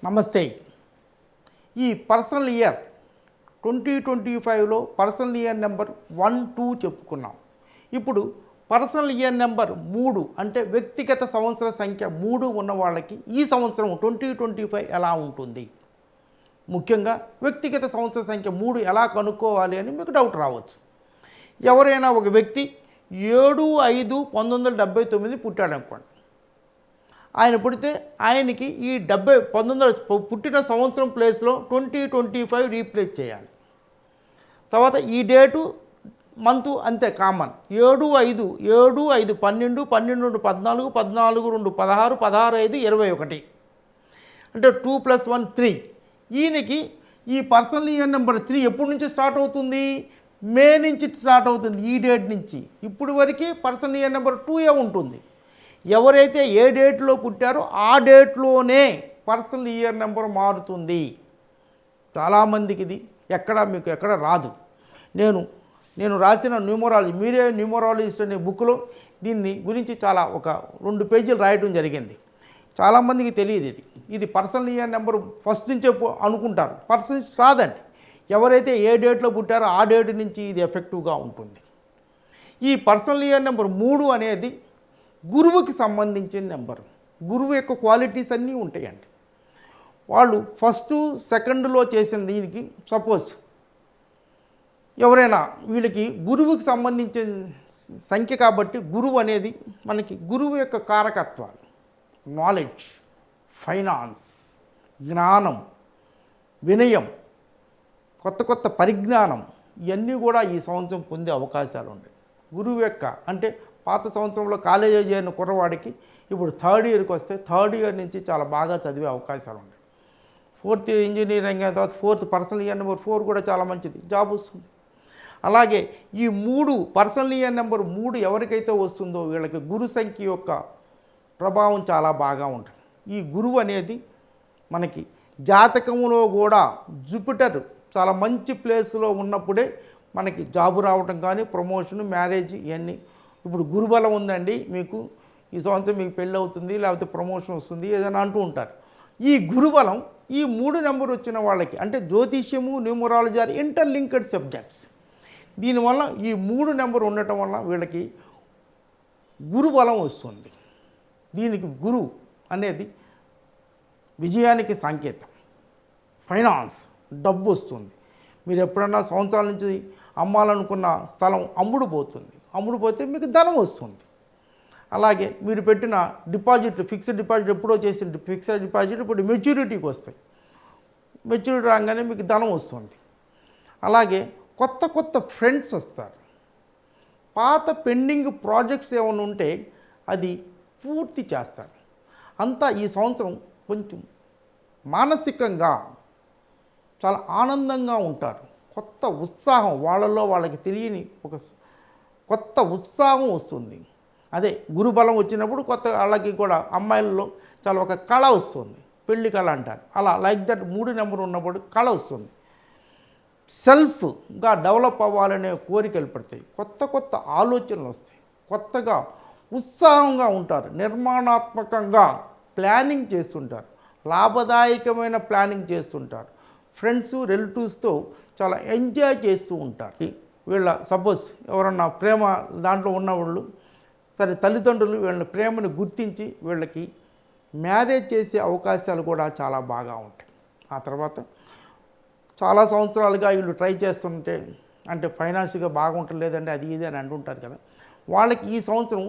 నమస్తే. ఈ personal year 2025లో పర్సనల్ ఇయర్ నెంబర్ 1, 2 చెప్పుకున్నాం. ఇప్పుడు పర్సనల్ ఇయర్ నెంబర్ 3 అంటే వ్యక్తిగత సంవత్సర సంఖ్య 3 ఉన్న వాళ్ళకి ఈ సంవత్సరం 2025 ఎలా ఉంటుంది? ముఖ్యంగా వ్యక్తిగత సంవత్సర సంఖ్య 3 ఎలా కనుక్కోవాలి అని మీకు డౌట్ రావచ్చు. ఎవరైనా ఒక వ్యక్తి 7/5/1979 పుట్టాడనుకోండి. ఆయన పుడితే ఆయనకి ఈ 1900 పుట్టిన సంవత్సరం ప్లేస్లో 2025 రీప్లేస్ చేయాలి. తర్వాత ఈ డేటు మంతు అంతే కామన్. 7/5 7/5 12 12 14 14 2 16 16 5 21 అంటే 2 + 1 3. ఈయనకి ఈ పర్సనల్ ఇయర్ నెంబర్ 3 ఎప్పటి నుంచి స్టార్ట్ అవుతుంది? మే నుంచి స్టార్ట్ అవుతుంది. ఈ డేట్ నుంచి ఇప్పుడు వరకు పర్సనల్ ఇయర్ నెంబర్ 2 ఉంటుంది. ఎవరైతే ఏ డేట్లో పుట్టారో ఆ డేట్లోనే పర్సనల్ ఇయర్ నెంబర్ మారుతుంది. చాలామందికి ఇది మీకు ఎక్కడ రాదు. నేను రాసిన న్యూమరాలజీ, మీరే న్యూమరాలజిస్ట్ అనే బుక్లో దీన్ని గురించి చాలా ఒక 2 పేజీలు రాయడం జరిగింది. చాలామందికి తెలియదు ఇది పర్సనల్ ఇయర్ నెంబర్ ఫస్ట్ నుంచే అనుకుంటారు. పర్సనల్ రాదండి. ఎవరైతే ఏ డేట్లో పుట్టారో ఆ డేట్ నుంచి ఇది ఎఫెక్టివ్గా ఉంటుంది. ఈ పర్సనల్ ఇయర్ నెంబర్ 3 అనేది గురువుకి సంబంధించిన నెంబరు. గురువు యొక్క క్వాలిటీస్ అన్నీ ఉంటాయండి. వాళ్ళు ఫస్ట్ సెకండ్లో చేసిన దీనికి సపోజ్ ఎవరైనా వీళ్ళకి గురువుకి సంబంధించిన సంఖ్య కాబట్టి గురువు అనేది మనకి గురువు యొక్క కారకత్వాలు నాలెడ్జ్, ఫైనాన్స్, జ్ఞానం, వినయం, కొత్త పరిజ్ఞానం ఇవన్నీ కూడా ఈ సంవత్సరం పొందే అవకాశాలు ఉన్నాయి. గురువు యొక్క అంటే పాత సంవత్సరంలో కాలేజీ చేరిన కుర్రవాడికి ఇప్పుడు 3rd ఇయర్కి వస్తే 3rd ఇయర్ నుంచి చాలా బాగా చదివే అవకాశాలు ఉన్నాయి. 4th ఇంజనీరింగ్ అయిన తర్వాత 4th పర్సనల్ ఇయర్ నెంబర్ 4 కూడా చాలా మంచిది, జాబ్ వస్తుంది. అలాగే ఈ 3 పర్సనల్ ఇయర్ నెంబర్ 3 ఎవరికైతే వస్తుందో వీళ్ళకి గురు సంఖ్య యొక్క ప్రభావం చాలా బాగా ఉంటుంది. ఈ గురువు అనేది మనకి జాతకంలో కూడా జూపిటర్ చాలా మంచి ప్లేస్లో ఉన్నప్పుడే మనకి జాబు రావటం కానీ ప్రమోషన్, మ్యారేజ్ ఇవన్నీ. ఇప్పుడు గురుబలం ఉందండి మీకు, ఈ సంవత్సరం మీకు పెళ్ళి అవుతుంది, లేకపోతే ప్రమోషన్ వస్తుంది ఏదైనా అంటూ ఉంటారు. ఈ గురుబలం ఈ 3 నెంబర్ వచ్చిన వాళ్ళకి అంటే జ్యోతిష్యము, న్యూమరాలజీ ఆర్ ఇంటర్లింక్డ్ సబ్జెక్ట్స్. దీనివల్ల ఈ 3 నెంబర్ ఉండటం వల్ల వీళ్ళకి గురుబలం వస్తుంది. దీనికి గురువు అనేది విజయానికి సంకేతం. ఫైనాన్స్, డబ్బు వస్తుంది. మీరు ఎప్పుడన్నా సంవత్సరాల నుంచి అమ్మాలనుకున్న స్థలం అమ్ముడుపోతే మీకు ధనం వస్తుంది. అలాగే మీరు పెట్టిన డిపాజిట్, ఫిక్స్డ్ డిపాజిట్ ఎప్పుడో చేసిన ఫిక్స్డ్ డిపాజిట్ ఇప్పుడు మెచ్యూరిటీకి వస్తాయి. మెచ్యూరిటీ రాగానే మీకు ధనం వస్తుంది. అలాగే కొత్త ఫ్రెండ్స్ వస్తారు. పాత పెండింగ్ ప్రాజెక్ట్స్ ఏమైనా ఉంటే అది పూర్తి చేస్తారు. అంతా ఈ సంవత్సరం కొంచెం మానసికంగా చాలా ఆనందంగా ఉంటారు. కొత్త ఉత్సాహం వాళ్ళకి తెలియని ఒక కొత్త ఉత్సాహం వస్తుంది. అదే గురుబలం వచ్చినప్పుడు కొత్త వాళ్ళకి కూడా అమ్మాయిలలో చాలా ఒక కళ వస్తుంది, పెళ్లి కళ అంటారు. అలా లైక్ దట్ 3 నెంబర్ ఉన్నప్పుడు కళ వస్తుంది. సెల్ఫ్గా డెవలప్ అవ్వాలనే కోరికలు పడతాయి. కొత్త ఆలోచనలు వస్తాయి. కొత్తగా ఉత్సాహంగా ఉంటారు. నిర్మాణాత్మకంగా ప్లానింగ్ చేస్తుంటారు. లాభదాయకమైన ప్లానింగ్ చేస్తుంటారు. ఫ్రెండ్స్, రిలేటివ్స్తో చాలా ఎంజాయ్ చేస్తూ ఉంటారు. వీళ్ళ సపోజ్ ఎవరన్నా ప్రేమ దాంట్లో ఉన్నవాళ్ళు సరే తల్లిదండ్రులు వీళ్ళ ప్రేమను గుర్తించి వీళ్ళకి మ్యారేజ్ చేసే అవకాశాలు కూడా చాలా బాగా ఉంటాయి. ఆ తర్వాత చాలా సంవత్సరాలుగా వీళ్ళు ట్రై చేస్తుంటే అంటే ఫైనాన్షియల్గా బాగుంటలేదండి అది ఇది అని అంటుంటారు కదా, వాళ్ళకి ఈ సంవత్సరం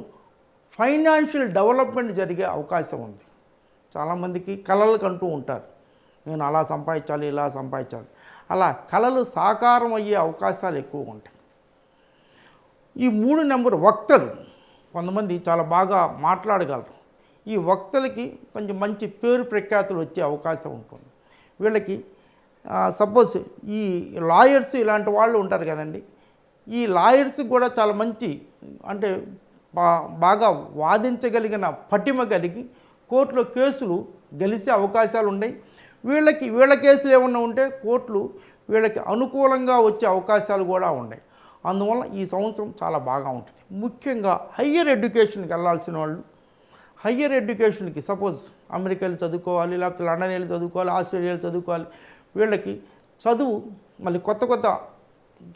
ఫైనాన్షియల్ డెవలప్మెంట్ జరిగే అవకాశం ఉంది. చాలామందికి కలలు కంటూ ఉంటారు, నేను అలా సంపాదించాలి, ఇలా సంపాదించాలి. అలా కలలు సాకారం అయ్యే అవకాశాలు ఎక్కువ ఉంటాయి. ఈ 3 నెంబర్ వక్తలు కొంతమంది చాలా బాగా మాట్లాడగలరు. ఈ వక్తలకి కొంచెం మంచి పేరు ప్రఖ్యాతులు వచ్చే అవకాశం ఉంటుంది. వీళ్ళకి సపోజ్ ఈ లాయర్స్ ఇలాంటి వాళ్ళు ఉంటారు కదండి, ఈ లాయర్స్కి కూడా చాలా మంచి అంటే బాగా వాదించగలిగిన పటిమ కలిగి కోర్టులో కేసులు గెలిచే అవకాశాలు ఉన్నాయి. వీళ్ళ కేసులు ఏమన్నా ఉంటే కోర్టులు వీళ్ళకి అనుకూలంగా వచ్చే అవకాశాలు కూడా ఉన్నాయి. అందువల్ల ఈ సంవత్సరం చాలా బాగా ఉంటుంది. ముఖ్యంగా హయ్యర్ ఎడ్యుకేషన్కి వెళ్ళాల్సిన వాళ్ళు హయ్యర్ ఎడ్యుకేషన్కి సపోజ్ అమెరికా వెళ్ళి చదువుకోవాలి, లేకపోతే లండన్ వెళ్ళి చదువుకోవాలి, ఆస్ట్రేలియా వెళ్ళి చదువుకోవాలి, వీళ్ళకి చదువు మళ్ళీ కొత్త కొత్త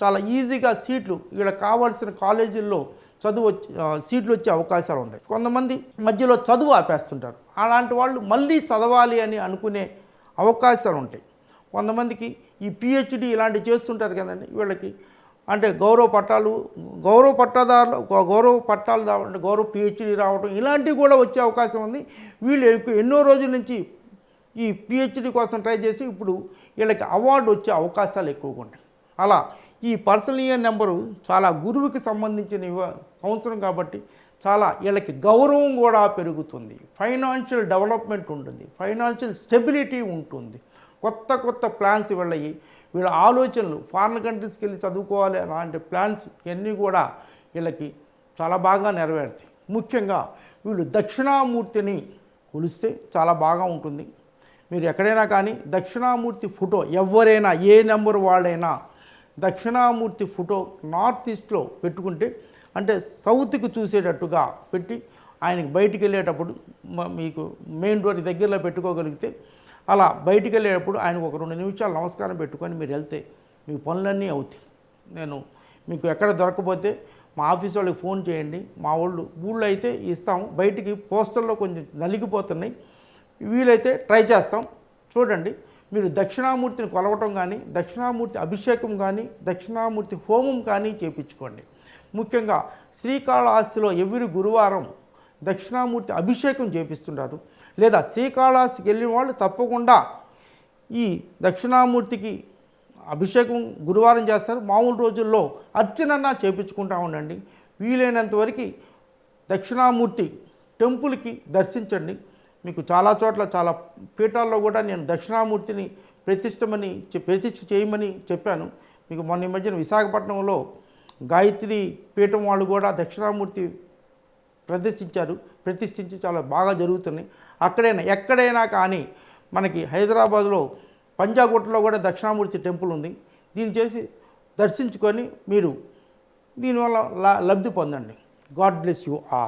చాలా ఈజీగా సీట్లు వీళ్ళకి కావాల్సిన కాలేజీల్లో చదువు సీట్లు వచ్చే అవకాశాలు ఉంటాయి. కొంతమంది మధ్యలో చదువు ఆపేస్తుంటారు. అలాంటి వాళ్ళు మళ్ళీ చదవాలి అని అనుకునే అవకాశాలు ఉంటాయి. కొంతమందికి ఈ పిహెచ్డి ఇలాంటివి చేస్తుంటారు కదండి, వీళ్ళకి అంటే గౌరవ పట్టాలు అంటే గౌరవ పిహెచ్డి రావడం ఇలాంటివి కూడా వచ్చే అవకాశం ఉంది. వీళ్ళు ఎన్నో రోజుల నుంచి ఈ పిహెచ్డి కోసం ట్రై చేసి ఇప్పుడు వీళ్ళకి అవార్డు వచ్చే అవకాశాలు ఎక్కువగా ఉన్నాయి. అలా ఈ పర్సనల్ ఇయర్ నెంబరు చాలా గురువుకి సంబంధించిన సంవత్సరం కాబట్టి చాలా వీళ్ళకి గౌరవం కూడా పెరుగుతుంది, ఫైనాన్షియల్ డెవలప్మెంట్ ఉంటుంది, ఫైనాన్షియల్ స్టెబిలిటీ ఉంటుంది, కొత్త కొత్త ప్లాన్స్ వీళ్ళ ఆలోచనలు ఫారిన్ కంట్రీస్కి వెళ్ళి చదువుకోవాలి అలాంటి ప్లాన్స్ ఇవన్నీ కూడా వీళ్ళకి చాలా బాగా నెరవేరుతాయి. ముఖ్యంగా వీళ్ళు దక్షిణామూర్తిని కొలిస్తే చాలా బాగా ఉంటుంది. మీరు ఎక్కడైనా కానీ దక్షిణామూర్తి ఫోటో ఎవరైనా ఏ నెంబర్ వాళ్ళైనా దక్షిణామూర్తి ఫోటో నార్త్ ఈస్ట్లో పెట్టుకుంటే అంటే సౌత్కి చూసేటట్టుగా పెట్టి ఆయనకి బయటికి వెళ్ళేటప్పుడు మీకు మెయిన్ డోర్ దగ్గరలో పెట్టుకోగలిగితే అలా బయటికి వెళ్ళేటప్పుడు ఆయనకు ఒక 2 నిమిషాలు నమస్కారం పెట్టుకొని మీరు వెళ్తే మీ పనులన్నీ అవుతాయి. నేను మీకు ఎక్కడ దొరకపోతే మా ఆఫీస్ వాళ్ళకి ఫోన్ చేయండి, మా ఊళ్ళో అయితే ఇస్తాము, బయటికి పోస్టర్లో కొంచెం నలిగిపోతున్నాయి, వీలైతే ట్రై చేస్తాం. చూడండి, మీరు దక్షిణామూర్తిని కొలవటం కానీ, దక్షిణామూర్తి అభిషేకం కానీ, దక్షిణామూర్తి హోమం కానీ చేయించుకోండి. ముఖ్యంగా శ్రీకాళహస్తిలో ఎవ్రీ గురువారం దక్షిణామూర్తి అభిషేకం చేపిస్తుంటారు. లేదా శ్రీకాళహస్తికి వెళ్ళిన వాళ్ళు తప్పకుండా ఈ దక్షిణామూర్తికి అభిషేకం గురువారం చేస్తారు. మామూలు రోజుల్లో అర్చనన్నా చేయించుకుంటా ఉండండి. వీలైనంత వరకు దక్షిణామూర్తి టెంపుల్కి దర్శించండి. మీకు చాలా చోట్ల చాలా పీఠాల్లో కూడా నేను దక్షిణామూర్తిని ప్రతిష్ఠ చేయమని చెప్పాను. మీకు మొన్న ఈ మధ్యన విశాఖపట్నంలో గాయత్రి పీఠం వాళ్ళు కూడా దక్షిణామూర్తి ప్రతిష్ఠించి చాలా బాగా జరుగుతున్నాయి. ఎక్కడైనా కానీ మనకి హైదరాబాద్లో పంజాగుట్టలో కూడా దక్షిణామూర్తి టెంపుల్ ఉంది. దీన్ని చేసి దర్శించుకొని మీరు దీనివల్ల లబ్ధి పొందండి. God bless you all.